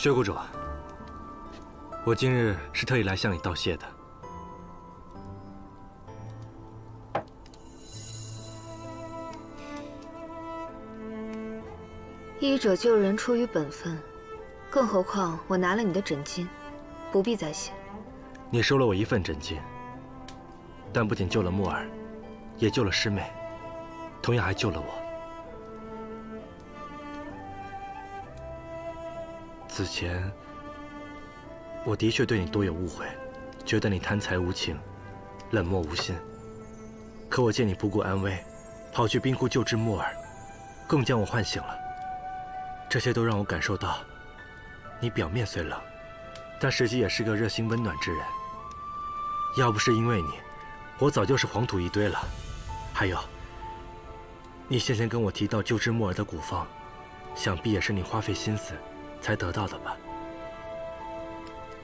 薛谷主，我今日是特意来向你道谢的。医者救人出于本分，更何况我拿了你的诊金，不必再谢。你收了我一份诊金，但不仅救了木儿，也救了师妹，同样还救了我。此前，我的确对你多有误会，觉得你贪财无情，冷漠无心。可我见你不顾安危，跑去冰窟救治木儿，更将我唤醒了。这些都让我感受到，你表面虽冷，但实际也是个热心温暖之人。要不是因为你，我早就是黄土一堆了。还有，你先前跟我提到救治木儿的古方，想必也是你花费心思才得到的吧。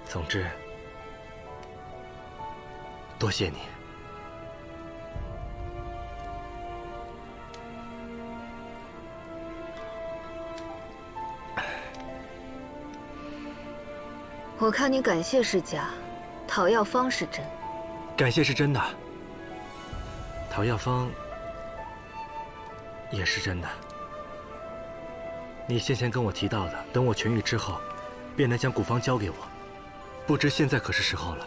总之，多谢你。我看你感谢是假，讨药方是真。感谢是真的，讨药方也是真的。你先前跟我提到的，等我痊愈之后，便能将古方交给我。不知现在可是时候了。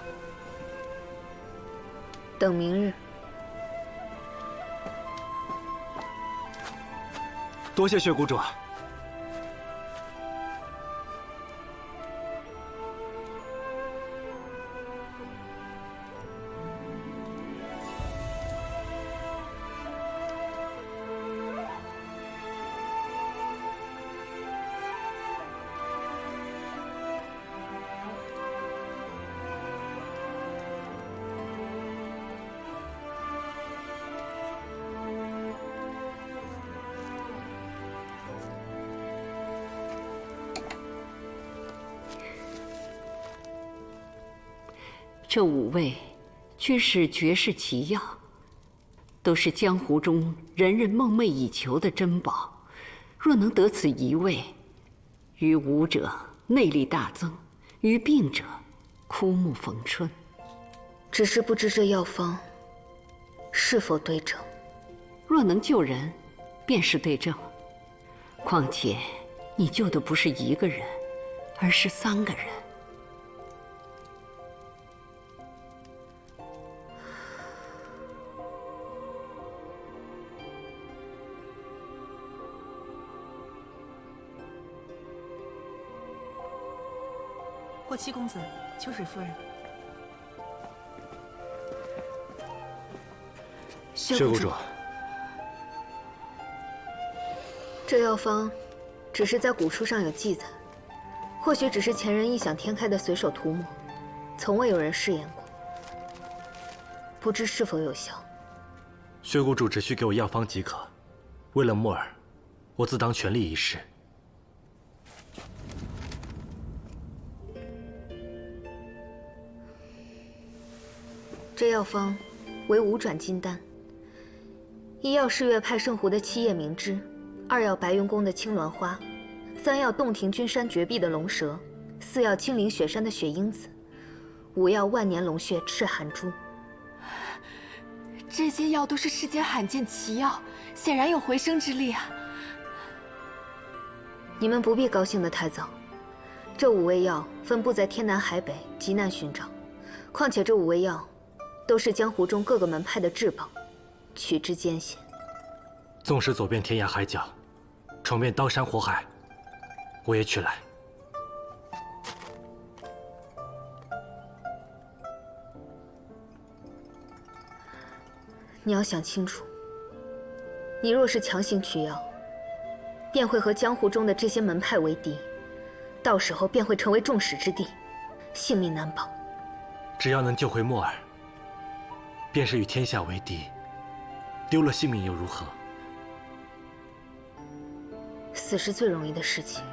等明日。多谢薛谷主。这5味均是绝世奇药，都是江湖中人人梦寐以求的珍宝。若能得此1味，于武者内力大增，于病者枯木逢春。只是不知这药方是否对症。若能救人，便是对症。况且你救的不是1个人，而是3个人。霍七公子，秋水夫人。薛谷主，这药方只是在古书上有记载，或许只是前人异想天开的随手涂抹，从未有人试验过，不知是否有效。薛谷主只需给我药方即可。为了木儿，我自当全力一试。这药方为5转金丹，1药是月派圣湖的7叶明脂，2药白云宫的青鸾花，3药洞庭君山绝壁的龙蛇，4药青岭雪山的雪鹰子，5药万年龙血赤寒珠。这些药都是世间罕见奇药，显然有回生之力啊！你们不必高兴得太早，这5味药分布在天南海北，极难寻找。况且这5味药都是江湖中各个门派的至宝，取之艰险。纵使走遍天涯海角，闯遍刀山火海，我也取来。你要想清楚，你若是强行取药，便会和江湖中的这些门派为敌，到时候便会成为众矢之的，性命难保。只要能救回墨儿，便是与天下为敌，丢了性命又如何？死是最容易的事情，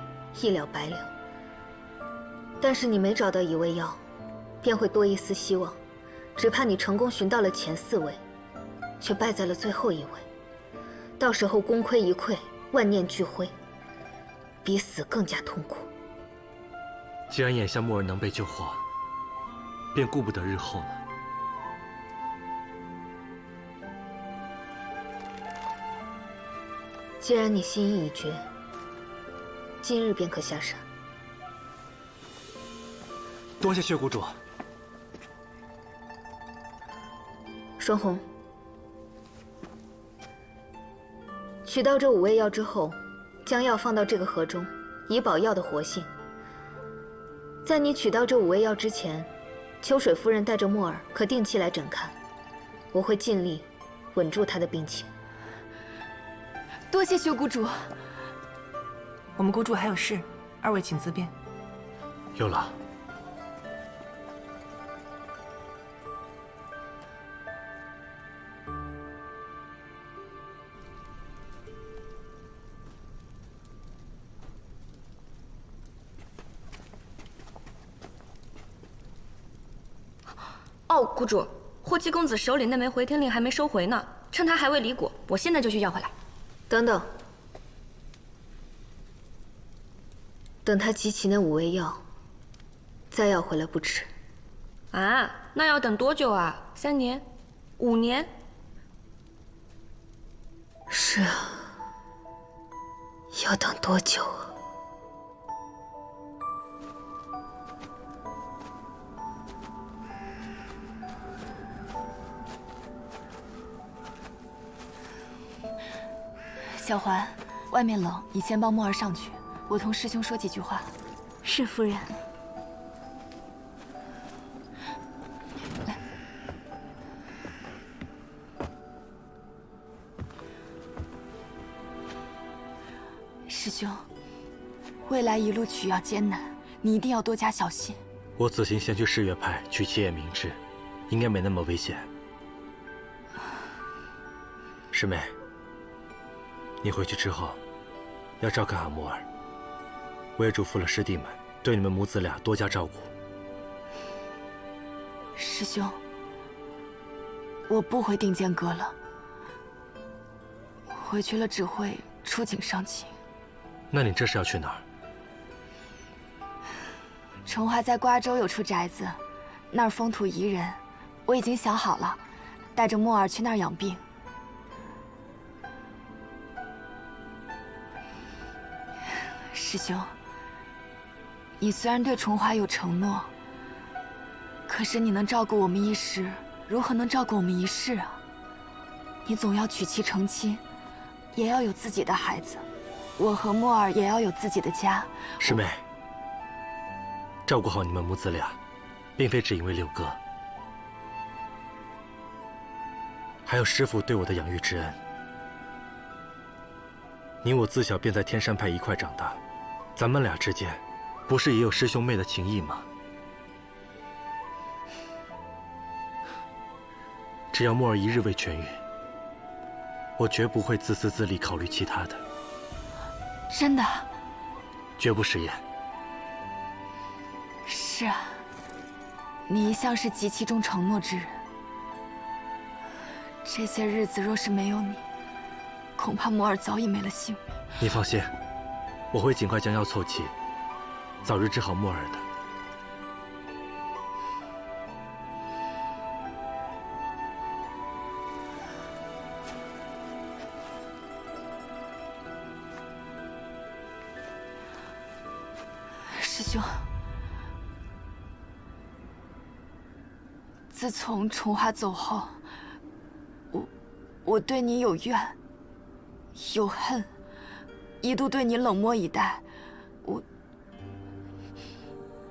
一了百了。但是你每找到1味药，便会多一丝希望，只怕你成功寻到了前4味，却败在了最后1味，到时候功亏一篑，万念俱灰，比死更加痛苦。既然眼下木儿能被救活，便顾不得日后了。既然你心意已决，今日便可下山。多谢血谷主。双红，取到这5味药之后，将药放到这个盒中，以保药的活性。在你取到这5味药之前，秋水夫人带着墨儿可定期来诊看，我会尽力稳住她的病情。多谢薛谷主。我们谷主还有事，二位请自便。有劳。哦，谷主，霍七公子手里那枚回天令还没收回呢，趁他还未离国，我现在就去要回来。等等，等他集齐那5味药，再要回来不迟。啊，那要等多久啊？3年？5年？是啊，要等多久啊？小环，外面冷，你先帮墨儿上去，我同师兄说几句话。是夫人。来，师兄，未来一路取药艰难，你一定要多加小心。我此行先去誓月派取七叶明志，应该没那么危险。师妹，你回去之后要照看好木儿，我也嘱咐了师弟们对你们母子俩多加照顾。师兄，我不回定间阁了，回去了只会触景伤情。那你这是要去哪儿？崇华在瓜州有处宅子，那儿风土宜人，我已经想好了，带着墨儿去那儿养病。师兄，你虽然对崇华有承诺，可是你能照顾我们一时，如何能照顾我们一世啊？你总要娶妻成亲，也要有自己的孩子，我和墨儿也要有自己的家。师妹，照顾好你们母子俩，并非只因为六哥，还有师父对我的养育之恩。你我自小便在天山派一块长大，咱们俩之间，不是也有师兄妹的情谊吗？只要墨儿一日未痊愈，我绝不会自私自利考虑其他的。真的？绝不食言。是啊，你一向是极其重承诺之人。这些日子若是没有你，恐怕墨儿早已没了性命。你放心，我会尽快将药凑齐，早日治好墨儿的。师兄，自从崇华走后，我对你有怨，有恨，一度对你冷漠以待。我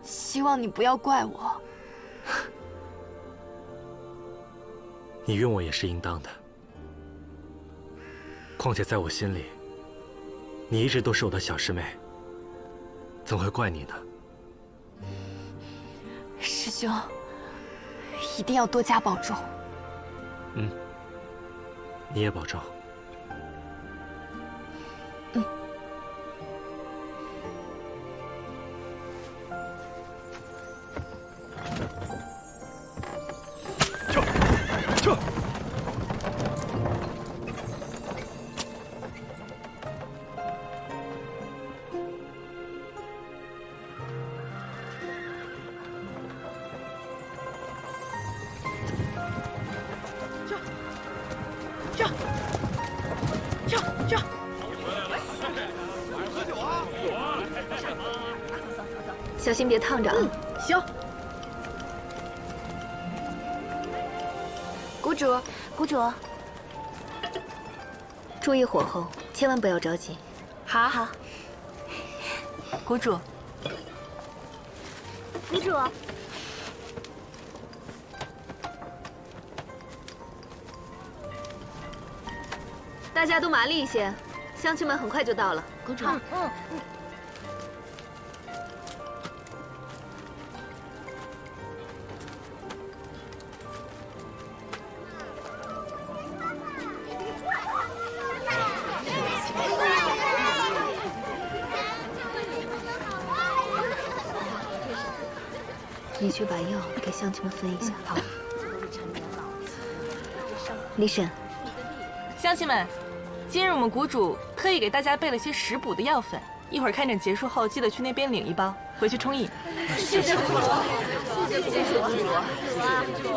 希望你不要怪我。你怨我也是应当的。况且在我心里，你一直都是我的小师妹，怎会怪你呢？师兄，一定要多加保重。嗯，你也保重。撤！小心别烫着啊。行。谷主，谷主，注意火候，千万不要着急。好好。谷主，谷主，大家都麻利一些，乡亲们很快就到了。谷主，你去把药给乡亲们分一下。好。李婶，乡亲们，今日我们谷主特意给大家备了些食补的药粉，一会儿看诊结束后，记得去那边领一包，回去冲饮。谢谢谷主，谢谢谷主，谷主。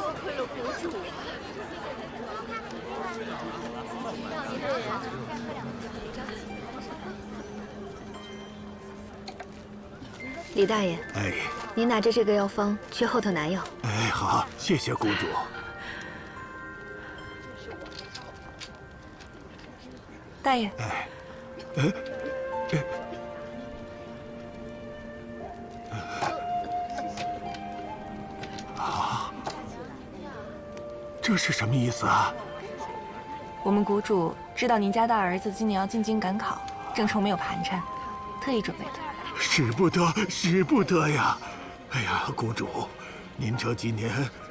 多亏了谷主。李大爷，哎，您拿着这个药方去后头拿药。哎，好，谢谢谷主。大爷，这是什么意思啊？我们谷主知道您家大儿子今年要进京赶考，正愁没有盘缠，特意准备的。使不得，使不得呀！哎呀，谷主，您这几年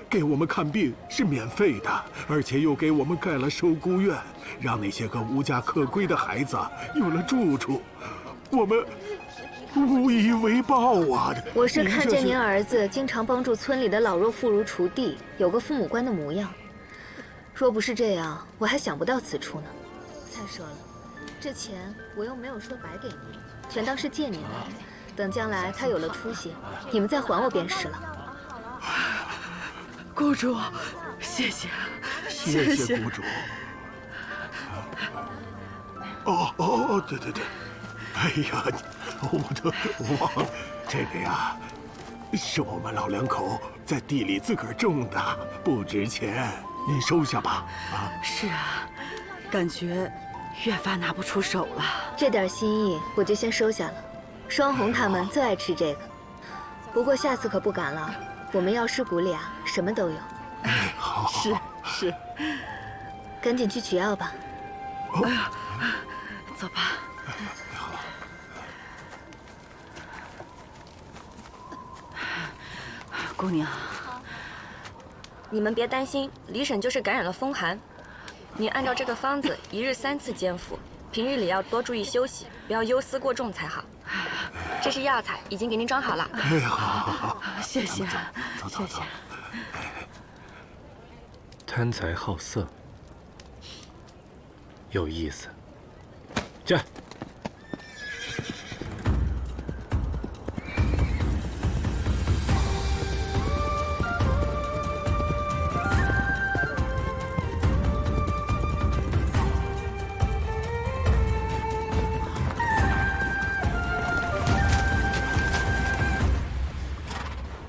给我们看病是免费的，而且又给我们盖了收孤院，让那些个无家可归的孩子有了住处，我们无以为报啊！我是看见您您儿子经常帮助村里的老弱妇孺锄地，有个父母官的模样。若不是这样，我还想不到此处呢。再说了，这钱我又没有说白给您，全当是借您的。等将来他有了出息，你们再还我便是了。谷主，谢谢，谢谢谷主。哦，对，哎呀，我都忘了，这个呀，是我们老两口在地里自个儿种的，不值钱，您收下吧。啊，是啊，感觉越发拿不出手了。这点心意我就先收下了。双红他们最爱吃这个，不过下次可不敢了。我们药师谷里啊，什么都有。好，是，赶紧去取药吧。哎呀，走吧。姑娘，你们别担心，李婶就是感染了风寒。您按照这个方子，一日3次煎服，平日里要多注意休息，不要忧思过重才好。这是药材，已经给您装好了。哎，好，谢谢，走。贪财好色，有意思。驾！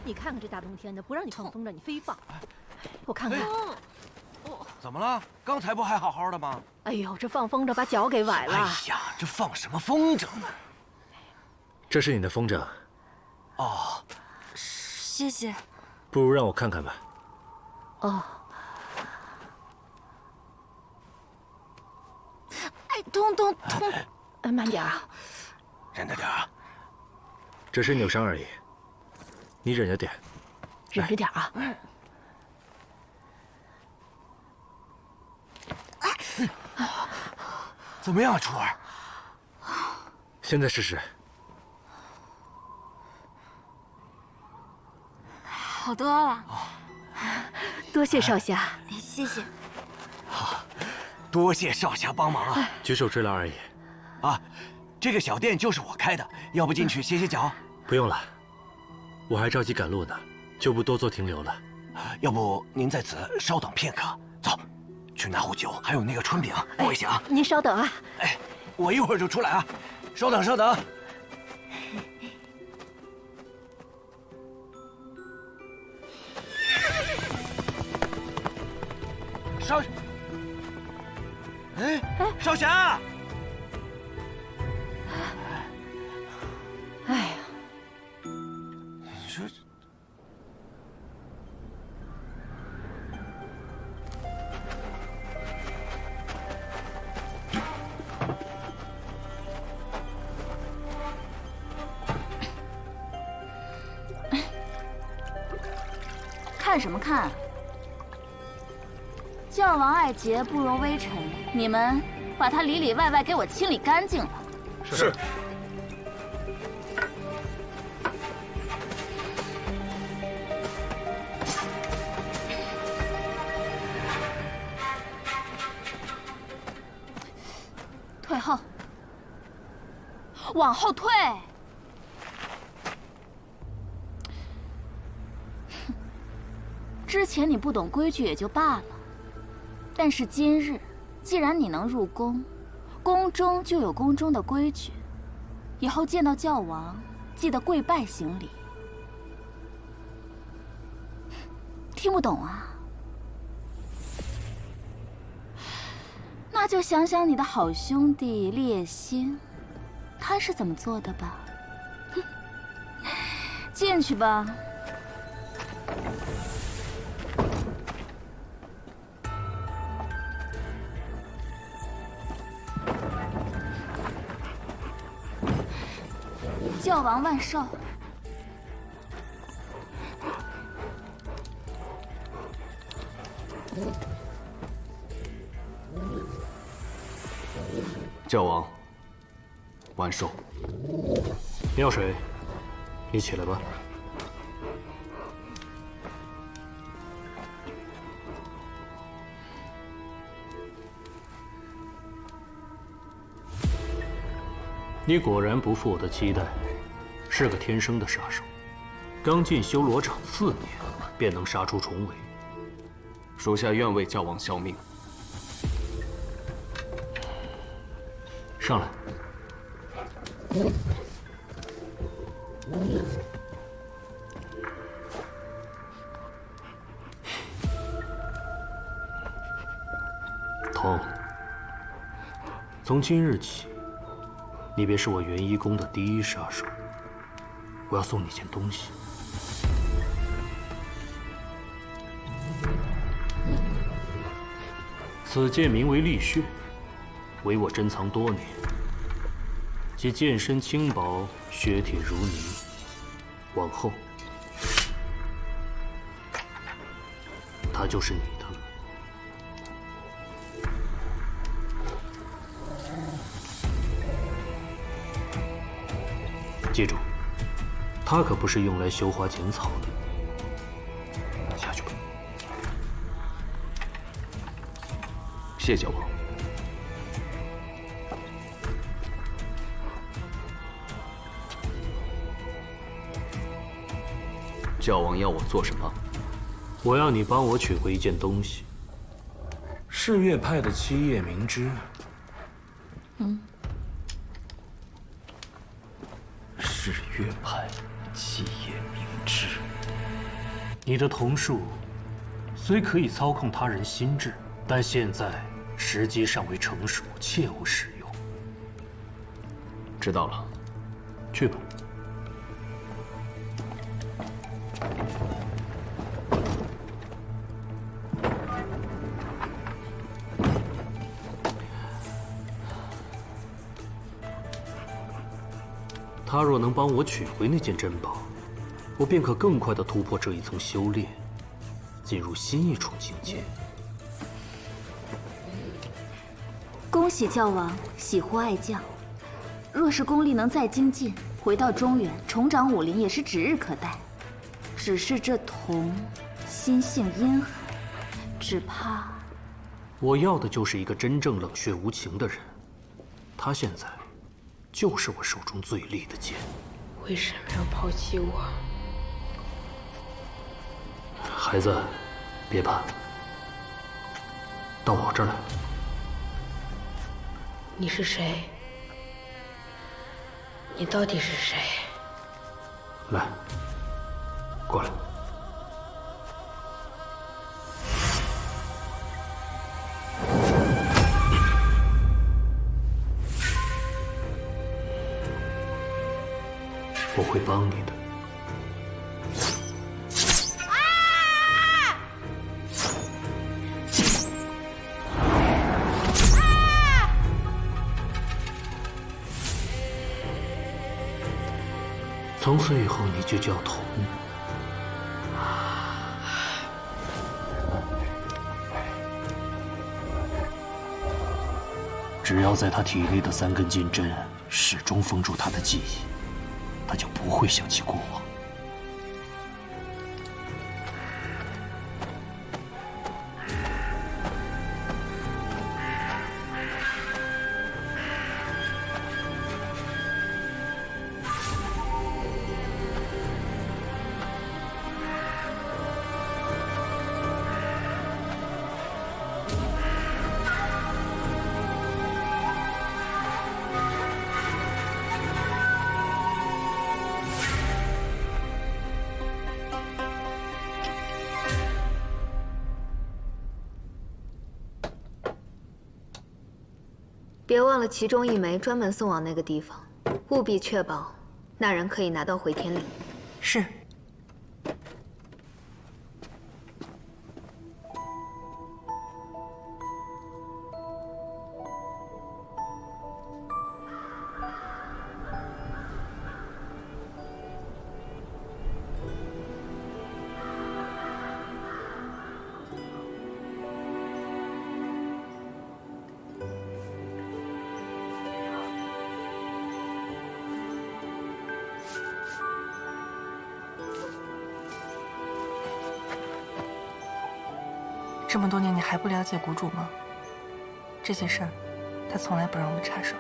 你看看这大冬天的，不让你放风筝，你非放。我看看，怎么了？刚才不还好好的吗？哎呦，这放风筝把脚给崴了。哎呀，这放什么风筝呢？这是你的风筝，哦，谢谢。不如让我看看吧。哦，哎，痛！慢点啊。忍着点啊。只是扭伤而已，你忍着点。忍着点啊。怎么样，楚儿？现在试试。好多了。多谢少侠。谢谢。多谢少侠帮忙啊！举手之劳而已。啊，这个小店就是我开的，要不进去歇歇脚？不用了，我还着急赶路呢，就不多做停留了。要不您在此稍等片刻，走，去拿壶酒，还有那个春饼，不危险啊。您稍等啊。哎，我一会儿就出来啊，稍等，稍等。少，哎，少侠。哎呀，你说，看什么看？教王爱杰不容微臣，你们把他里里外外给我清理干净了。是。退后，往后退。之前你不懂规矩也就罢了，但是今日，既然你能入宫，宫中就有宫中的规矩。以后见到教王，记得跪拜行礼。听不懂啊？那就想想你的好兄弟烈星，他是怎么做的吧。哼，进去吧。教王万寿。教王万寿。妙水，你起来吧。你果然不负我的期待，是个天生的杀手。刚进修罗场4年，便能杀出重围。属下愿为教王效命。上来。童，从今日起，你便是我元一宫的第一杀手。我要送你件东西。此剑名为丽血，为我珍藏多年。其剑身轻薄，削铁如泥。往后，它就是你的了。记住，它可不是用来绣花剪草的。下去吧。谢教王。教王要我做什么？我要你帮我取回一件东西。是月派的七叶明枝。是月派七叶明枝。你的瞳术虽可以操控他人心智，但现在时机尚未成熟，切勿使用。知道了，去吧。他若能帮我取回那件珍宝，我便可更快地突破这一层修炼，进入新一重境界。恭喜教王，喜获爱将。若是功力能再精进，回到中原重掌武林也是指日可待。只是这童心性阴寒，只怕……我要的就是一个真正冷血无情的人。他现在就是我手中最利的剑。为什么要抛弃我？孩子，别怕，到我这儿来。你是谁？你到底是谁？来，过来。我会帮你的。从此以后，你就叫童。只要在他体内的3根金针始终封住他的记忆，他就不会想起过往。别忘了其中1枚专门送往那个地方，务必确保那人可以拿到回天礼。是。这么多年，你还不了解谷主吗？这些事儿，他从来不让我们插手。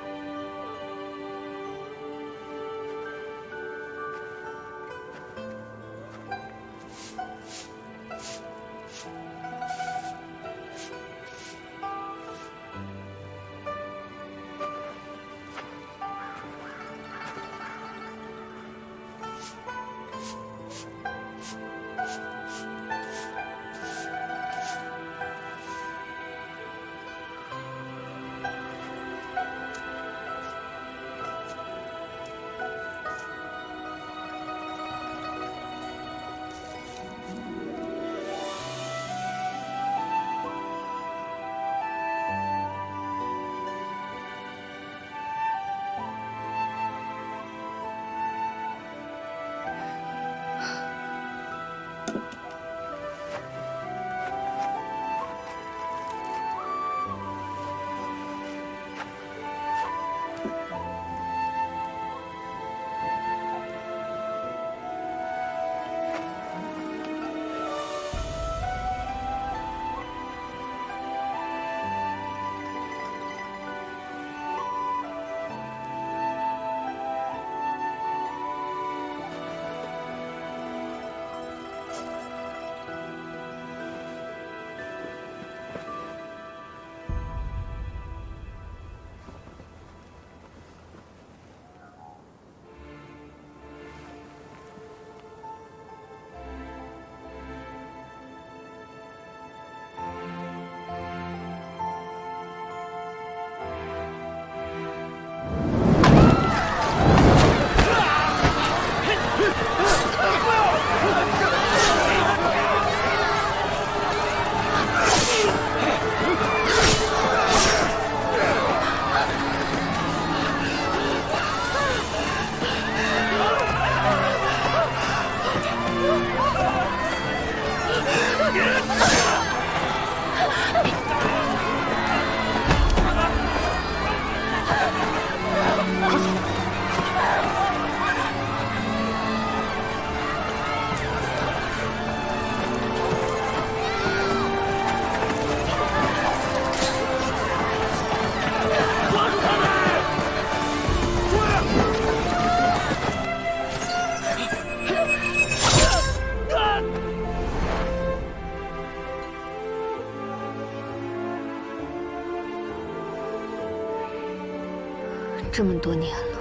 这么多年了，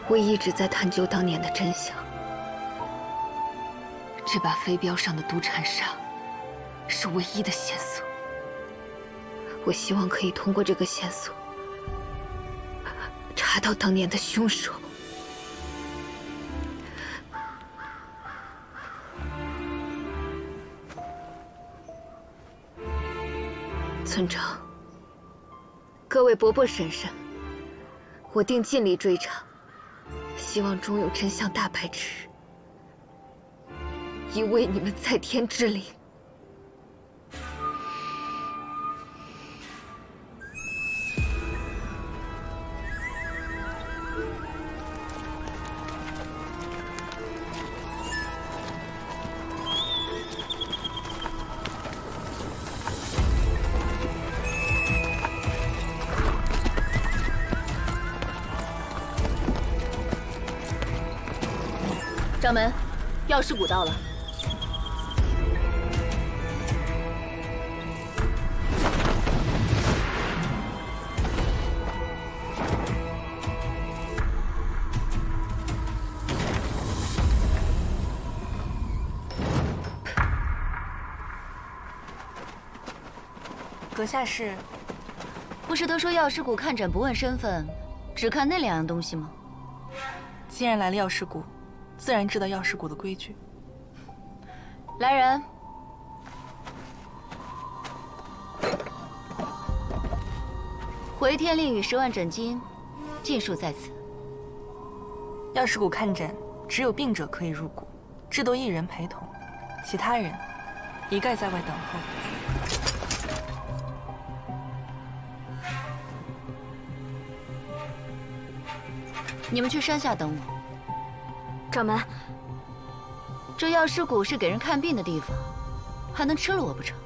我一直在探究当年的真相。这把飞镖上的毒缠煞，是唯一的线索。我希望可以通过这个线索，查到当年的凶手。村长，各位伯伯婶婶，我定尽力追查，希望终有真相大白之日，以为你们在天之灵。掌门，药师谷到了。阁下是？不是都说药师谷看诊不问身份，只看那2样东西吗？既然来了药师谷，自然知道药师谷的规矩。来人！回天令与10万诊金，尽数在此。药师谷看诊，只有病者可以入谷，至多1人陪同，其他人一概在外等候。你们去山下等我。掌门，这药师谷是给人看病的地方，还能吃了我不成？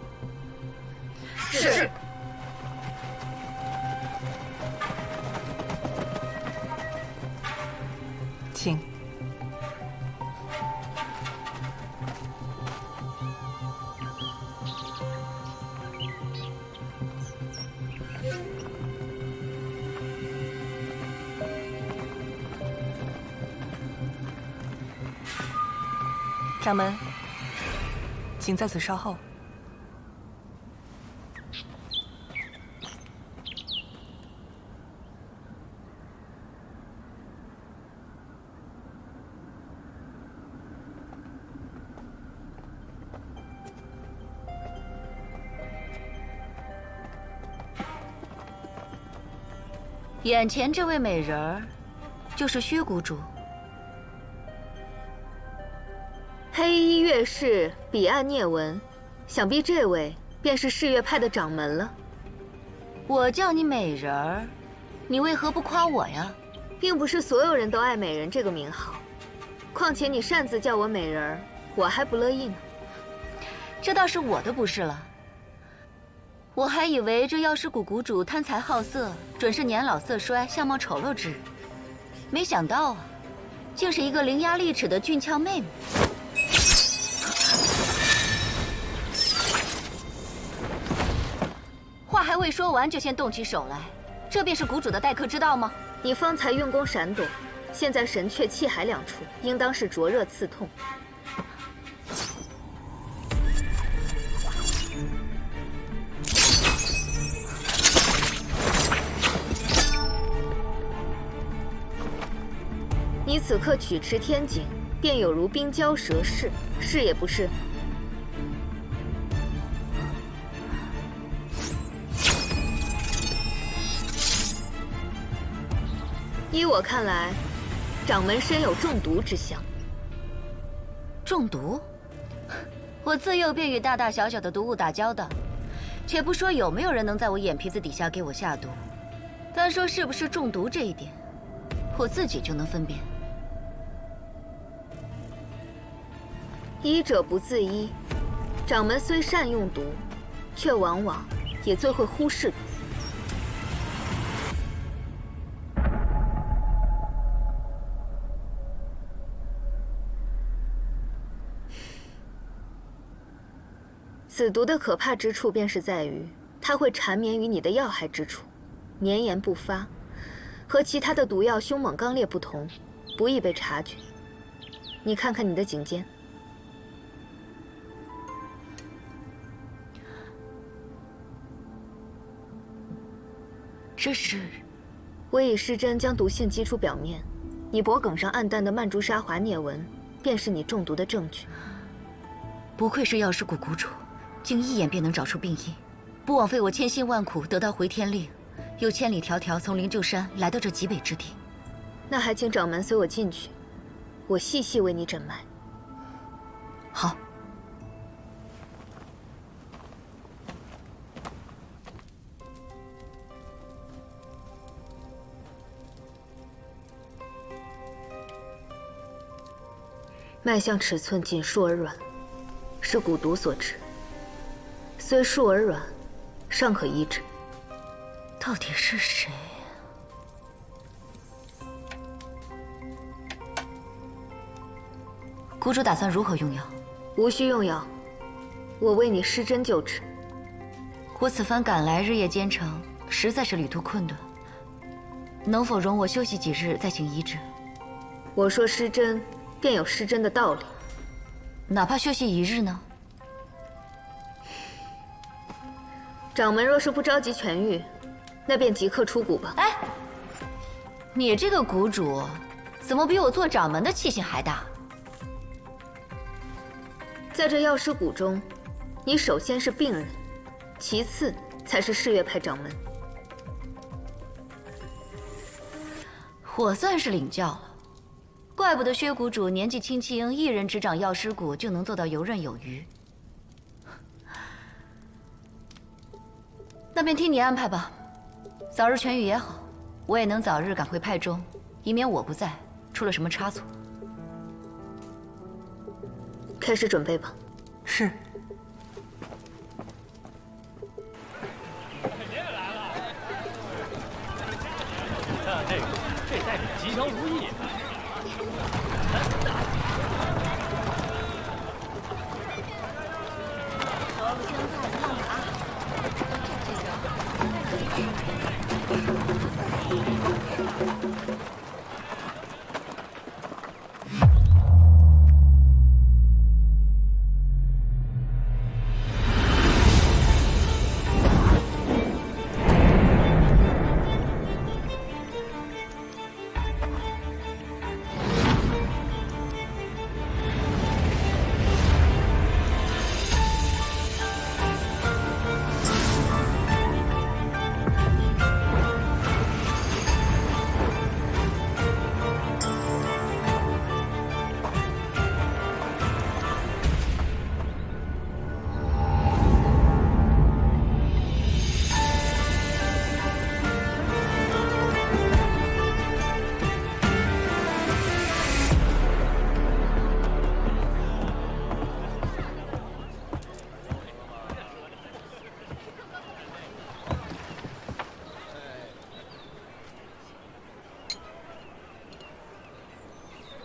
是。请。掌门，请在此稍候。眼前这位美人儿，就是薛谷主。黑衣乐士，彼岸聂文，想必这位便是誓月派的掌门了。我叫你美人儿，你为何不夸我呀？并不是所有人都爱美人这个名号，况且你擅自叫我美人儿，我还不乐意呢。这倒是我的不是了。我还以为这药师谷谷主贪财好色，准是年老色衰、相貌丑陋之人，没想到啊，竟是一个伶牙俐齿的俊俏妹妹。话还未说完，就先动起手来，这便是谷主的待客之道吗？你方才运功闪躲，现在神阙、气海2处，应当是灼热刺痛。你此刻曲持天井，便有如冰胶蛇噬，是也不是？依我看来，掌门身有中毒之象。中毒？我自幼便与大大小小的毒物打交道，且不说有没有人能在我眼皮子底下给我下毒，单说是不是中毒这一点，我自己就能分辨。医者不自医，掌门虽善用毒，却往往也最会忽视毒。此毒的可怕之处，便是在于它会缠绵于你的要害之处，绵延不发，和其他的毒药凶猛刚烈不同，不易被察觉。你看看你的颈肩，这是？我以湿针将毒性击出表面，你脖颈上暗淡的曼珠沙华涅纹，便是你中毒的证据。不愧是药师谷谷主，竟一眼便能找出病因，不枉费我千辛万苦得到回天令，又千里迢迢从灵鹫山来到这极北之地。那还请掌门随我进去，我细细为你诊脉。好。脉象尺寸紧束而软，是蛊毒所致。虽束而软，尚可医治。到底是谁？谷主打算如何用药？无需用药，我为你施针就治。我此番赶来，日夜兼程，实在是旅途困顿，能否容我休息几日再行医治？我说施针，便有施针的道理。哪怕休息一日呢？掌门若是不着急痊愈，那便即刻出谷吧。哎，你这个谷主，怎么比我做掌门的气性还大？在这药师谷中，你首先是病人，其次才是誓月派掌门。我算是领教了，怪不得薛谷主年纪轻轻，一人执掌药师谷就能做到游刃有余。那便听你安排吧，早日痊愈也好，我也能早日赶回派中，以免我不在出了什么差错。开始准备吧。是。这代表吉祥如意。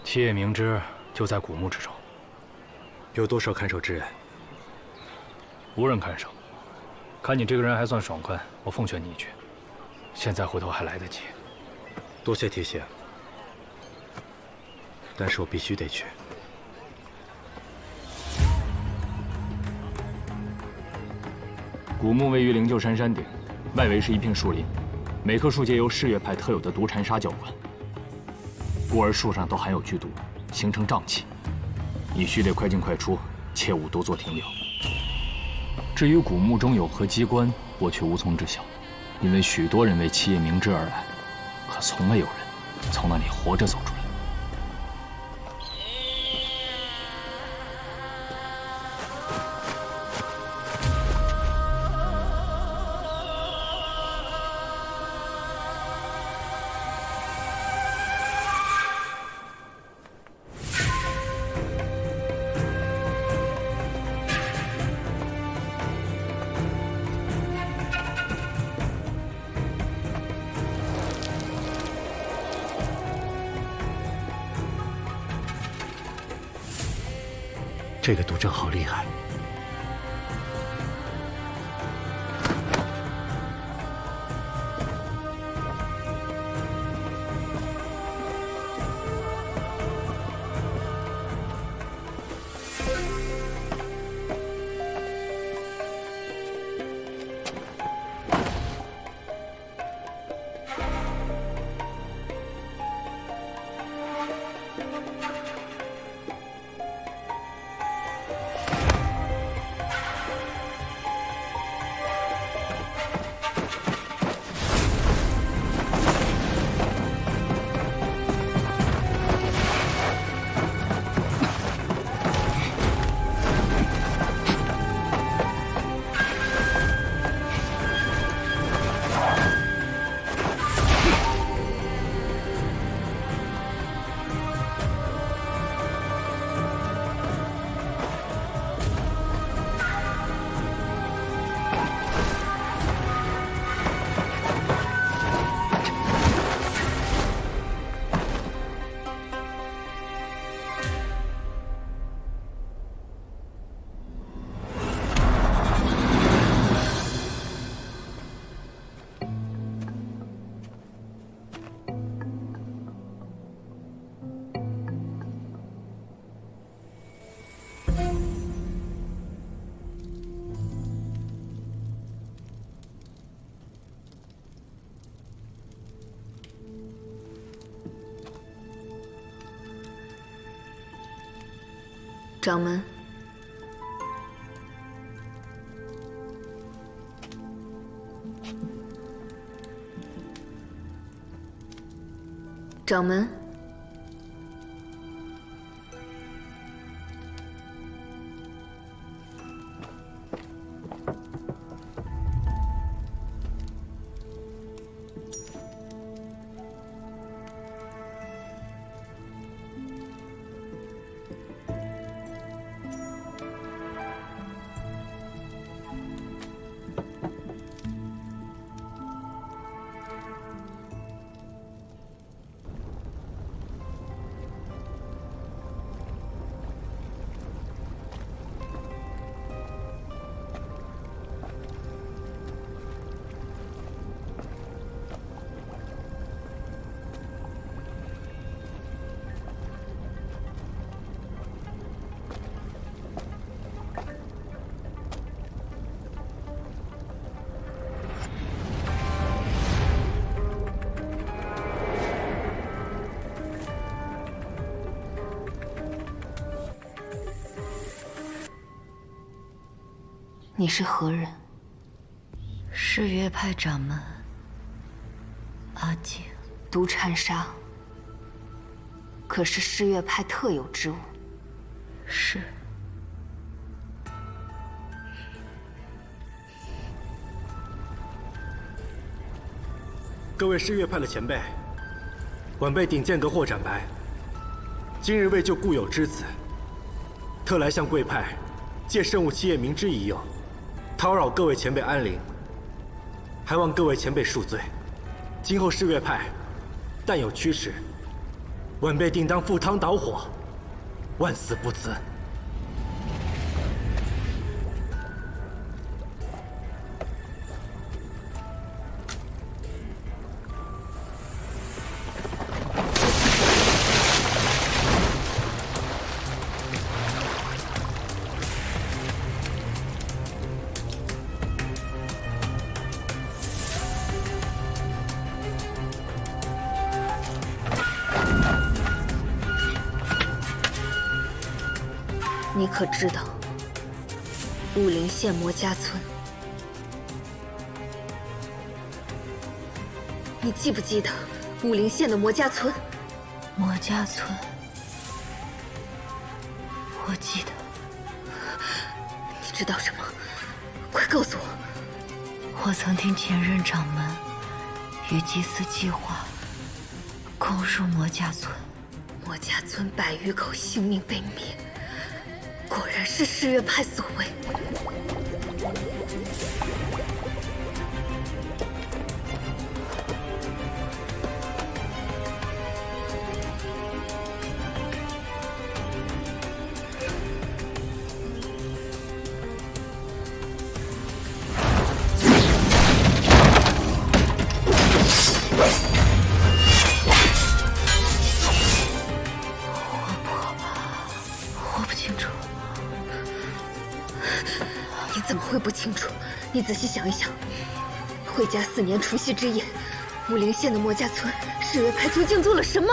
七叶明之就在古墓之中。有多少看守之人？无人看守。看你这个人还算爽快，我奉劝你一句，现在回头还来得及。多谢提醒，但是我必须得去。古墓位于灵鹫山山顶，外围是一片树林，每棵树皆由誓月派特有的毒蝉沙浇灌。故而树上都含有剧毒，形成瘴气。你须得快进快出，切勿多做停留。至于古墓中有何机关，我却无从知晓，因为许多人为七叶明之而来，可从未有人从那里活着走出来。这个毒针好厉害。掌门，掌门，你是何人？是月派掌门阿景。毒禅砂，可是是月派特有之物。是。各位是月派的前辈，晚辈顶剑阁霍斩白，今日为救故友之子，特来向贵派借圣物七叶明之一用，叨扰各位前辈安宁，还望各位前辈恕罪。今后是月派但有驱使，晚辈定当赴汤蹈火，万死不辞。你可知道武陵县魔家村？你记不记得武陵县的魔家村？魔家村，我记得。你知道什么？快告诉我！我曾听前任掌门与祭司计划攻入魔家村，魔家村100余口性命被灭。果然是是月派所为。我不清楚。你怎么会不清楚？你仔细想一想，惠家4年除夕之夜，武陵县的魔家村，是月派究竟做了什么？